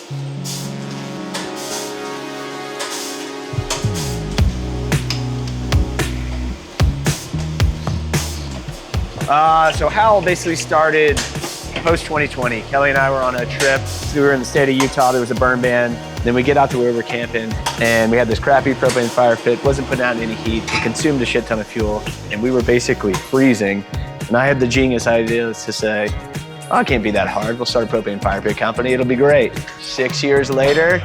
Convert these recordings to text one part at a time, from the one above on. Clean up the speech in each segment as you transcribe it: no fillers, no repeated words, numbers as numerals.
So Hal basically started post 2020. Kelly and I were on a trip. We were in the state of Utah. There was a burn ban. Then we get out to where we're camping, and we had this crappy propane fire pit. Wasn't putting out any heat. It consumed a shit ton of fuel, and we were basically freezing. And I had the genius idea to say, oh, it can't be that hard. We'll start a propane fire pit company. It'll be great. 6 years later,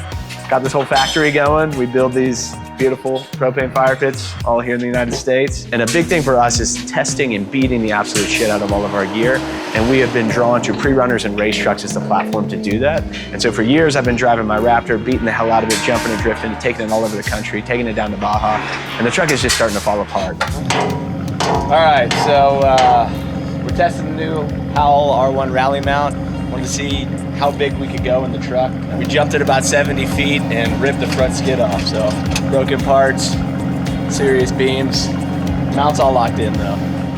got this whole factory going. We build these beautiful propane fire pits all here in the United States. And a big thing for us is testing and beating the absolute shit out of all of our gear. And we have been drawn to pre-runners and race trucks as the platform to do that. And so for years, I've been driving my Raptor, beating the hell out of it, jumping and drifting, and taking it all over the country, taking it down to Baja. And the truck is just starting to fall apart. All right, so we're testing the new Powell R1 rally mount. Wanted to see how big we could go in the truck. We jumped at about 70 feet and ripped the front skid off. So broken parts, serious beams. Mount's all locked in though.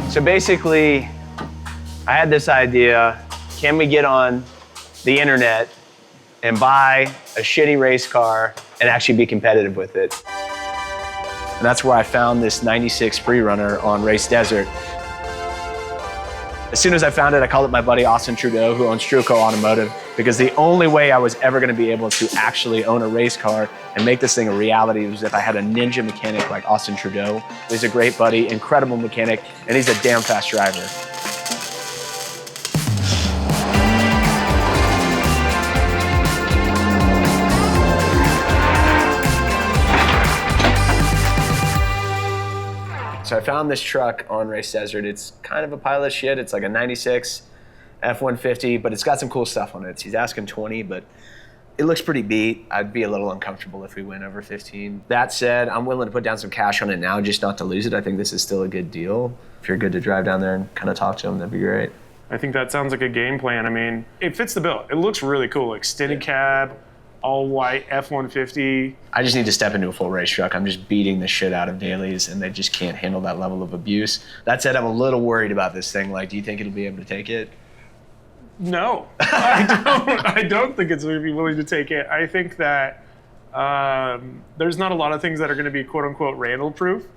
So basically, I had this idea, can we get on the internet and buy a shitty race car and actually be competitive with it? And that's where I found this 96 prerunner on Race Desert. As soon as I found it, I called up my buddy Austin Trudeau, who owns Truco Automotive, because the only way I was ever gonna be able to actually own a race car and make this thing a reality was if I had a ninja mechanic like Austin Trudeau. He's a great buddy, incredible mechanic, and he's a damn fast driver. So I found this truck on Race Desert. It's kind of a pile of shit. It's like a 96 F-150, but it's got some cool stuff on it. He's asking 20, but it looks pretty beat. I'd be a little uncomfortable if we went over 15. That said, I'm willing to put down some cash on it now just not to lose it. I think this is still a good deal. If you're good to drive down there and kind of talk to him, that'd be great. I think that sounds like a game plan. I mean, it fits the bill. It looks really cool. Extended cab, all white F-150. I just need to step into a full race truck. I'm just beating the shit out of dailies and they just can't handle that level of abuse. That said, I'm a little worried about this thing. Like, do you think it'll be able to take it? No, I don't think it's going to be willing to take it. I think that there's not a lot of things that are going to be quote unquote Randall proof.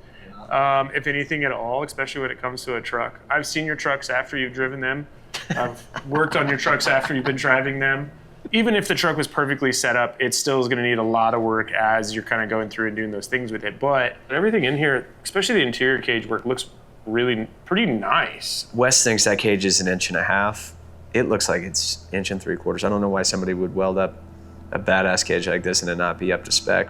If anything at all, especially when it comes to a truck. I've seen your trucks after you've driven them. I've worked on your trucks after you've been driving them. Even if the truck was perfectly set up, it still is going to need a lot of work as you're kind of going through and doing those things with it. But everything in here, especially the interior cage work, looks really pretty nice. Wes thinks that cage is 1.5 inches. It looks like it's 1 3/4. I don't know why somebody would weld up a badass cage like this and it not be up to spec.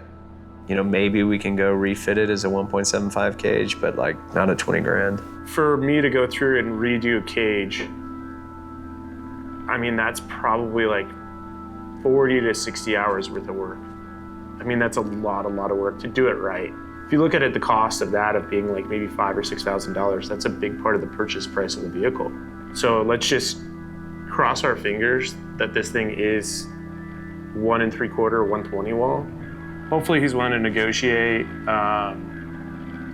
You know, maybe we can go refit it as a 1.75 cage, but like not at 20 grand. For me to go through and redo a cage, I mean, that's probably like 40 to 60 hours worth of work. I mean, that's a lot of work to do it right. If you look at it, the cost of that of being like maybe $5,000 or $6,000, that's a big part of the purchase price of the vehicle. So let's just cross our fingers that this thing is 1 3/4, 120 wall. Hopefully he's willing to negotiate.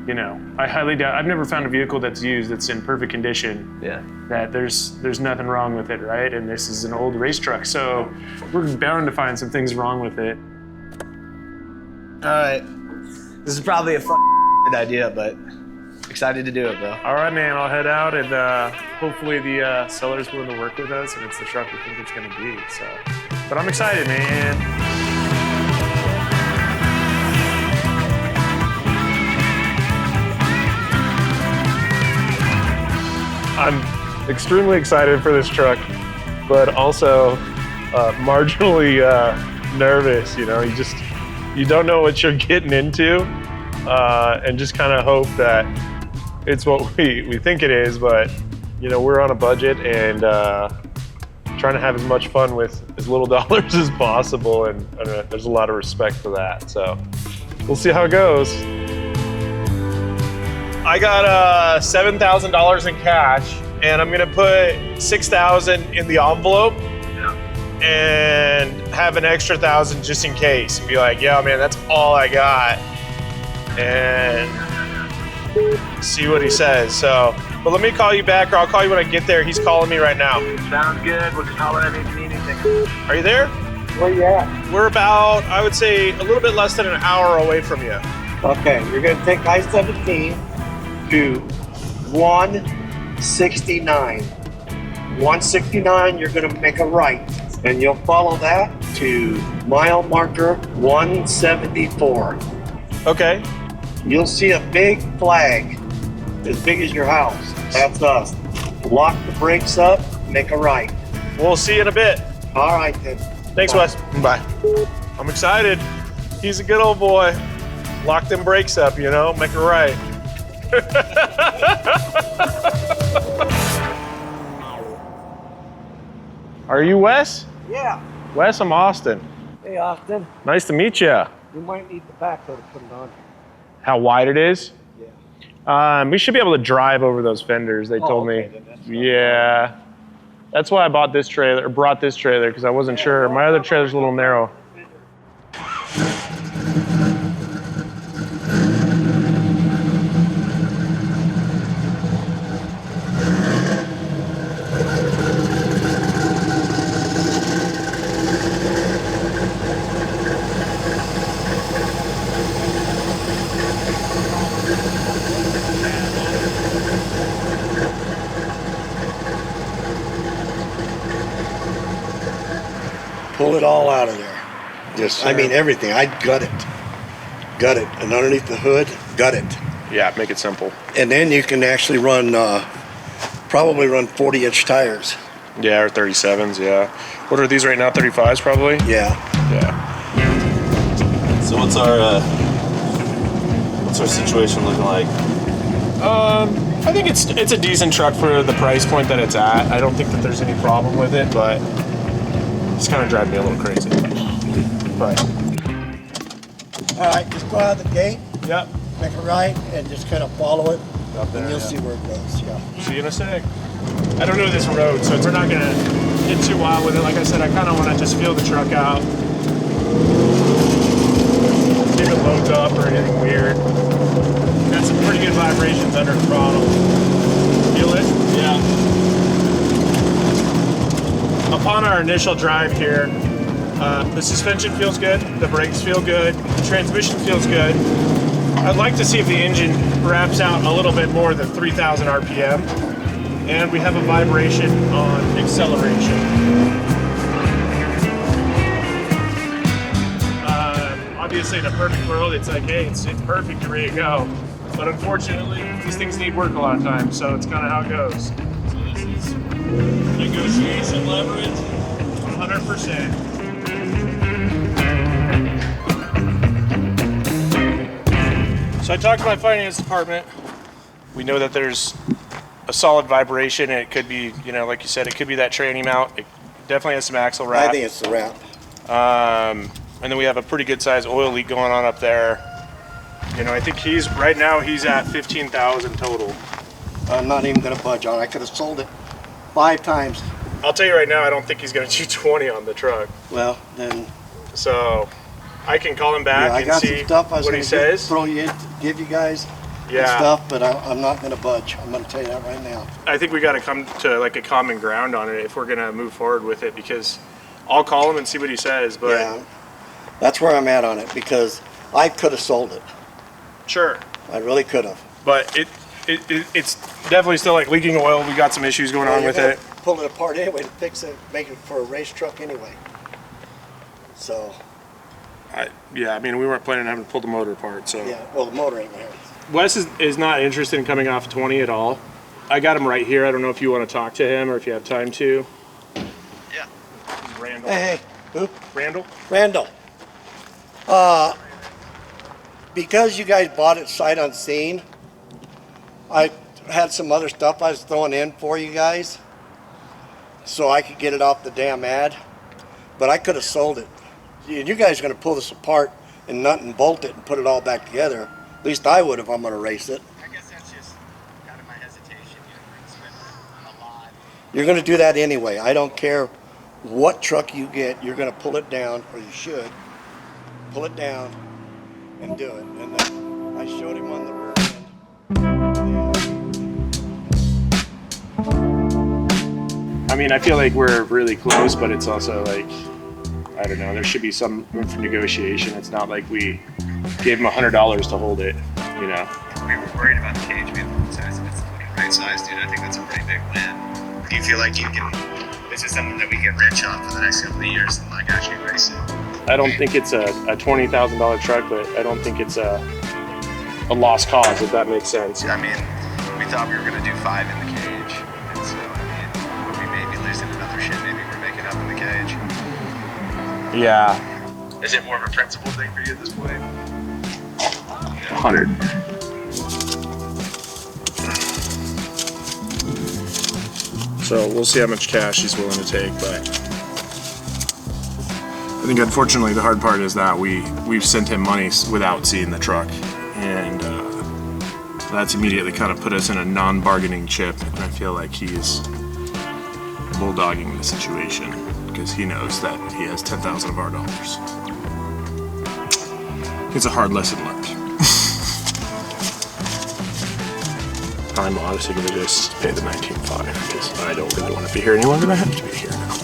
You know, I highly doubt, I've never found a vehicle that's used that's in perfect condition. Yeah. That there's nothing wrong with it, right? And this is an old race truck, so we're bound to find some things wrong with it. All right. This is probably a good idea, but excited to do it, bro. All right, man, I'll head out and hopefully the seller's willing to work with us and it's the truck we think it's gonna be, so. But I'm excited, man. I'm extremely excited for this truck, but also marginally nervous. You know, you don't know what you're getting into, and just kind of hope that it's what we think it is. But you know, we're on a budget and trying to have as much fun with as little dollars as possible, and there's a lot of respect for that. So we'll see how it goes. I got $7,000 in cash, and I'm gonna put $6,000 in the envelope, and have an extra $1,000 just in case, and be like, yeah, man, that's all I got, and see what he says. So, but let me call you back, or I'll call you when I get there. He's calling me right now. Sounds good. We'll just holler at me if you need anything. Are you there? Where you at? We're about, I would say, a little bit less than an hour away from you. Okay, you're gonna take I-17 to 169. 169, you're gonna make a right, and you'll follow that to mile marker 174. Okay. You'll see a big flag as big as your house. That's us. Lock the brakes up, make a right. We'll see you in a bit. All right then. Thanks, Wes. Bye. I'm excited. He's a good old boy. Lock them brakes up, you know, make it right. Are you Wes? Yeah. Wes, I'm Austin. Hey, Austin. Nice to meet you. You might need the backhoe to put it on. How wide it is? Yeah. We should be able to drive over those fenders, they told okay, me. then that's Yeah. That's why I bought this trailer, or brought this trailer, because I wasn't sure. My other trailer's a little narrow. Pull it all out of there. Yes, I sir. mean everything. I'd gut it. Gut it. And underneath the hood, gut it. Yeah, make it simple. And then you can actually run, probably run 40-inch tires. Yeah, or 37s, yeah. What are these right now, 35s probably? Yeah. Yeah. So what's our situation looking like? I think it's a decent truck for the price point that it's at. I don't think that there's any problem with it, but it's kind of driving me a little crazy. But All right, just go out the gate, yep, make a right, and just kind of follow it, up there, and you'll yeah. see where it goes. Yeah. See you in a sec. I don't know this road, so we're not gonna get too wild with it. Like I said, I kind of want to just feel the truck out. See if it loads up or anything weird. Got some pretty good vibrations under the throttle. Feel it? Yeah. Upon our initial drive here, the suspension feels good, the brakes feel good, the transmission feels good. I'd like to see if the engine wraps out a little bit more than 3,000 RPM, and we have a vibration on acceleration. Obviously, in a perfect world, it's like, hey, it's perfect, you're ready to go. But unfortunately, these things need work a lot of times, so it's kind of how it goes. So this is negotiation leverage, 100%. So I talked to my finance department. We know that there's a solid vibration, and it could be, you know, like you said, it could be that tranny mount. It definitely has some axle wrap. I think it's the wrap. And then we have a pretty good size oil leak going on up there. You know, I think right now he's at 15,000 total. I'm not even going to budge on it. I could have sold it 5 times. I'll tell you right now, I don't think he's going to do 20 on the truck. Well, then, So I can call him back I and got see some stuff I was what going he to says. throw you in, give you guys and stuff, but I'm not going to budge. I'm going to tell you that right now. I think we got to come to like a common ground on it if we're going to move forward with it, because I'll call him and see what he says. But Yeah, that's where I'm at on it, because I could have sold it. sure. I really could have. But it's definitely still like leaking oil. We got some issues going on with it. Pull it apart anyway to fix it, make it for a race truck anyway. So, Yeah, I mean, we weren't planning on having to pull the motor apart. So yeah, well, the motor ain't there. Wes is not interested in coming off 20 at all. I got him right here. I don't know if you want to talk to him or if you have time to. Yeah. This is Randall. Hey, who? Randall? Randall. Because you guys bought it sight unseen, I had some other stuff I was throwing in for you guys so I could get it off the damn ad, but I could have sold it. You guys are going to pull this apart and nut and bolt it and put it all back together. At least I would if I'm going to race it. I guess that's just kind of my hesitation. You know, we're spending a lot. You're going to do that anyway. I don't care what truck you get, you're going to pull it down, or you should pull it down and do it. And then I showed him on the rear end. I mean, I feel like we're really close, but it's also like I don't know. There should be some room for negotiation. It's not like we gave him $100 to hold it, you know. We were worried about the cage being the wrong size, and it's the fucking right size, dude. I think that's a pretty big win. Do you feel like you can? This is something that we get rich on for the next couple of years, and like actually race it. I don't think it's a $20,000 truck, but I don't think it's a lost cause, if that makes sense. I mean, we thought we were gonna do 5 in the cage, and so I mean, we may be losing another shit. Maybe we're making up in the cage. Yeah. Is it more of a principle thing for you at this point? 100. So we'll see how much cash he's willing to take, but I think unfortunately the hard part is that we've sent him money without seeing the truck, and that's immediately kind of put us in a non-bargaining chip, and I feel like he's bulldogging the situation because he knows that he has 10,000 of our dollars. It's a hard lesson learned. I'm honestly going to just pay the $19.5 because I don't really want to be here any longer than I have to be here now.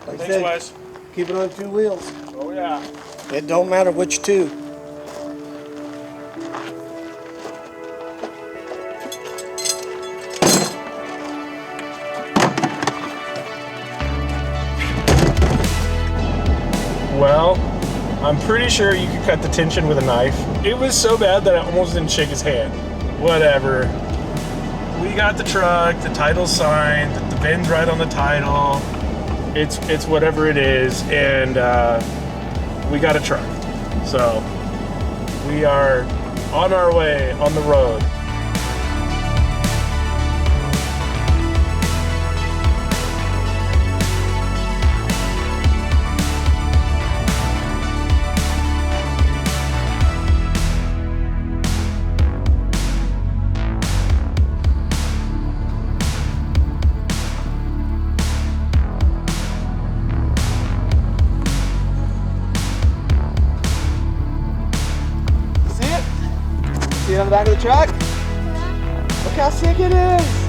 Like I Thanks, said, Wes. keep it on 2 wheels. Oh yeah. It don't matter which 2. Well, I'm pretty sure you could cut the tension with a knife. It was so bad that I almost didn't shake his hand. Whatever. We got the truck, the title's signed, the VIN's right on the title. It's whatever it is, and we got a truck. So we are on our way on the road. See it? See it on the back of the truck? Look how sick it is!